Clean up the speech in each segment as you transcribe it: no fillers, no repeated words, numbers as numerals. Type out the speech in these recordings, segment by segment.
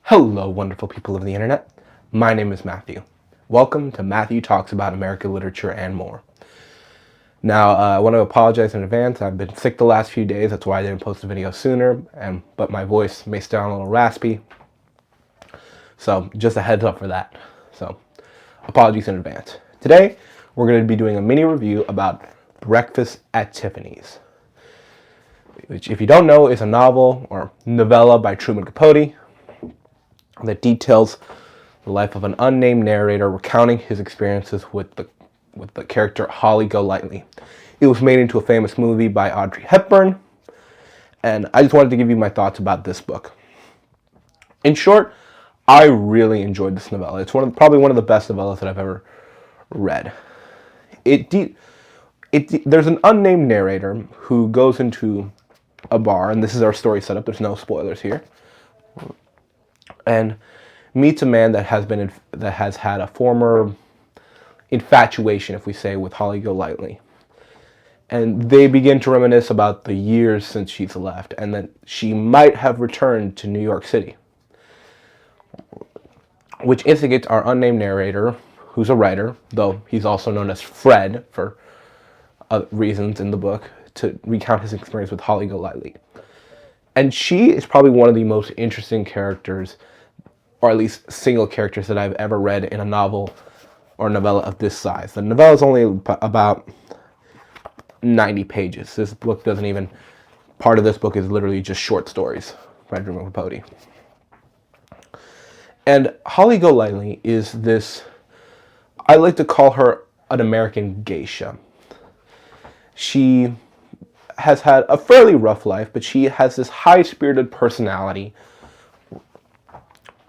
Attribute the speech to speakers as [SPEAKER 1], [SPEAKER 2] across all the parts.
[SPEAKER 1] Hello, wonderful people of the internet. My name is Matthew. Welcome to Matthew Talks About American Literature and More. Now, I want to apologize in advance. I've been sick the last few days. That's why I didn't post a video sooner, but my voice may sound a little raspy. So, just a heads up for that. So, apologies in advance. Today, we're going to be doing a mini review about Breakfast at Tiffany's, which, if you don't know, is a novel or novella by Truman Capote that details the life of an unnamed narrator recounting his experiences with the character Holly Golightly. It was made into a famous movie by Audrey Hepburn, and I just wanted to give you my thoughts about this book. In short, I really enjoyed this novella. It's probably one of the best novellas that I've ever read. There's an unnamed narrator who goes into a bar, and this is our story setup. There's no spoilers here. And meets a man that has had a former infatuation, if we say, with Holly Golightly. And they begin to reminisce about the years since she's left, and that she might have returned to New York City, which instigates our unnamed narrator, who's a writer, though he's also known as Fred for reasons in the book, to recount his experience with Holly Golightly. And she is probably one of the most interesting characters, or at least single characters, that I've ever read in a novel or novella of this size. The novella is only about 90 pages. This book doesn't even, part of this book is literally just short stories by Truman Capote. And Holly Golightly is this, I like to call her an American geisha. She has had a fairly rough life, but she has this high-spirited personality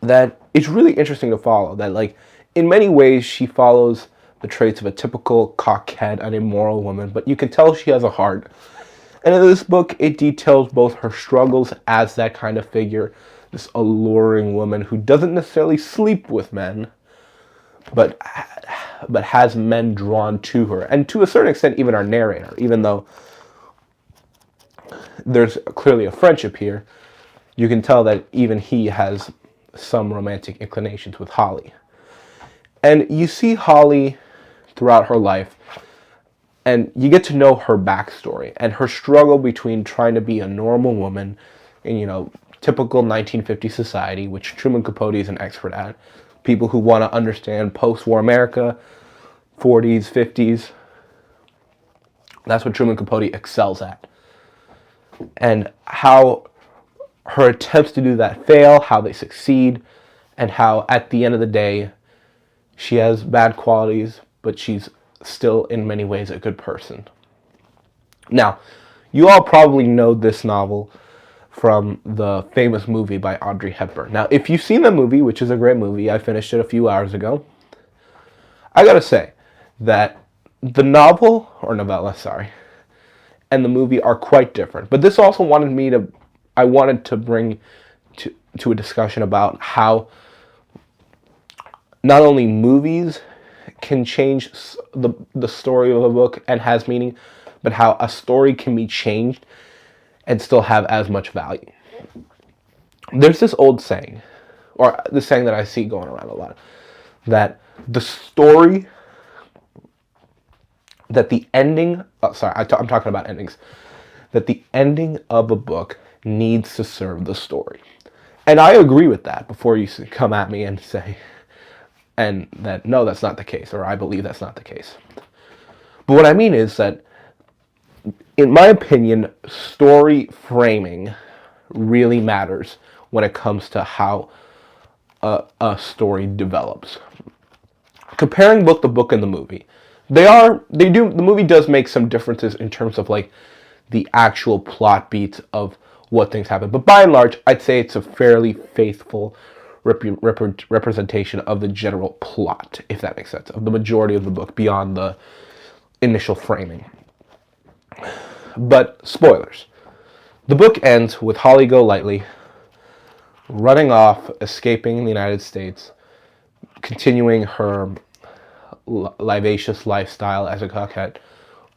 [SPEAKER 1] that is really interesting to follow. That, like, in many ways, she follows the traits of a typical coquette and immoral woman, but you can tell she has a heart. And in this book, it details both her struggles as that kind of figure, this alluring woman who doesn't necessarily sleep with men, but has men drawn to her. And to a certain extent, even our narrator, even though there's clearly a friendship here, you can tell that even he has some romantic inclinations with Holly. And you see Holly throughout her life, and you get to know her backstory and her struggle between trying to be a normal woman in, typical 1950s society, which Truman Capote is an expert at. People who want to understand post-war America, 40s, 50s. That's what Truman Capote excels at. And how her attempts to do that fail, how they succeed, and how at the end of the day, she has bad qualities, but she's still in many ways a good person. Now, you all probably know this novel from the famous movie by Audrey Hepburn. Now, if you've seen the movie, which is a great movie, I finished it a few hours ago, I gotta say that the novel, or novella, sorry, and the movie are quite different. But this also I wanted to bring to a discussion about how not only movies can change the story of a book and has meaning, but how a story can be changed and still have as much value. There's this old saying, or the saying that I see going around a lot, that the story, that the ending, I'm talking about endings, that the ending of a book needs to serve the story. And I agree with that before you come at me and say, and that, no, that's not the case, or I believe that's not the case. But what I mean is that, in my opinion, story framing really matters when it comes to how a story develops. Comparing both the book and the movie, the movie does make some differences in terms of, like, the actual plot beats of what things happen. But by and large, I'd say it's a fairly faithful representation of the general plot, if that makes sense, of the majority of the book beyond the initial framing. But spoilers. The book ends with Holly Golightly running off, escaping the United States, continuing her libacious lifestyle as a coquette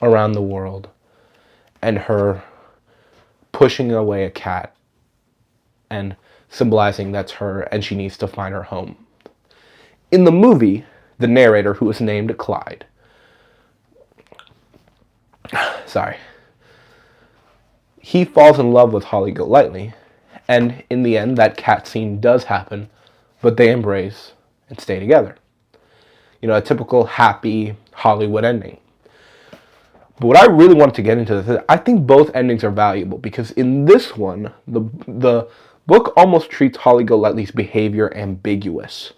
[SPEAKER 1] around the world, and her pushing away a cat and symbolizing that's her and she needs to find her home. In the movie, the narrator, who is named Clyde, he falls in love with Holly Golightly, and in the end, that cat scene does happen, but they embrace and stay together. A typical happy Hollywood ending. But what I really wanted to get into is I think both endings are valuable, because in this one, the book almost treats Holly Golightly's behavior ambiguous,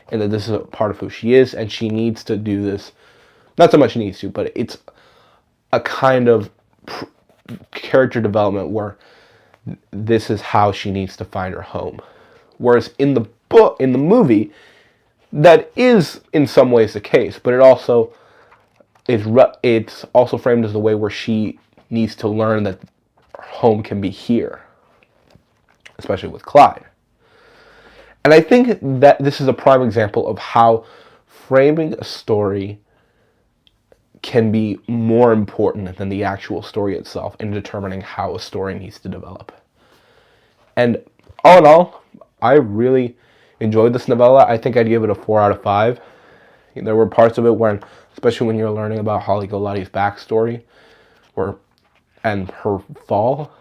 [SPEAKER 1] and that this is a part of who she is, and she needs to do this. Not so much needs to, but it's a kind of character development where this is how she needs to find her home. Whereas in the movie, that is in some ways the case, but it's also framed as the way where she needs to learn that home can be here, especially with Clyde. And I think that this is a prime example of how framing a story can be more important than the actual story itself in determining how a story needs to develop. And all in all, I really enjoyed this novella. I think I'd give it a 4 out of 5. There were parts of it where, especially when you're learning about Holly Golightly's backstory, and her fall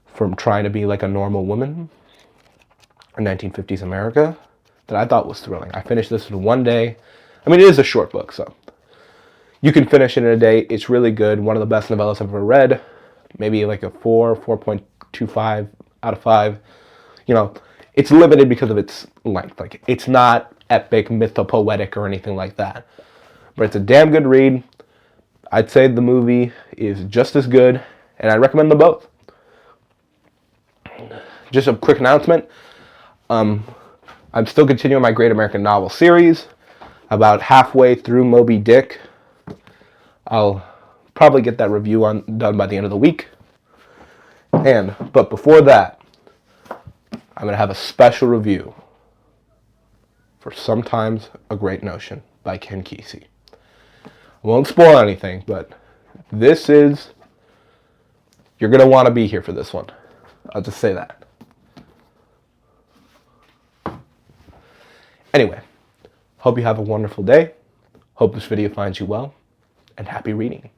[SPEAKER 1] from trying to be like a normal woman in 1950s America, that I thought was thrilling. I finished this in one day. I mean, it is a short book, so you can finish it in a day. It's really good. One of the best novellas I've ever read. Maybe like a 4.25 out of 5. It's limited because of its length. Like, it's not epic, mythopoetic, or anything like that. But it's a damn good read. I'd say the movie is just as good, and I recommend them both. Just a quick announcement. I'm still continuing my Great American Novel series. About halfway through Moby Dick. I'll probably get that review done by the end of the week. But before that, I'm going to have a special review for Sometimes a Great Notion by Ken Kesey. I won't spoil anything, but you're going to want to be here for this one. I'll just say that. Anyway, hope you have a wonderful day. Hope this video finds you well, and happy reading.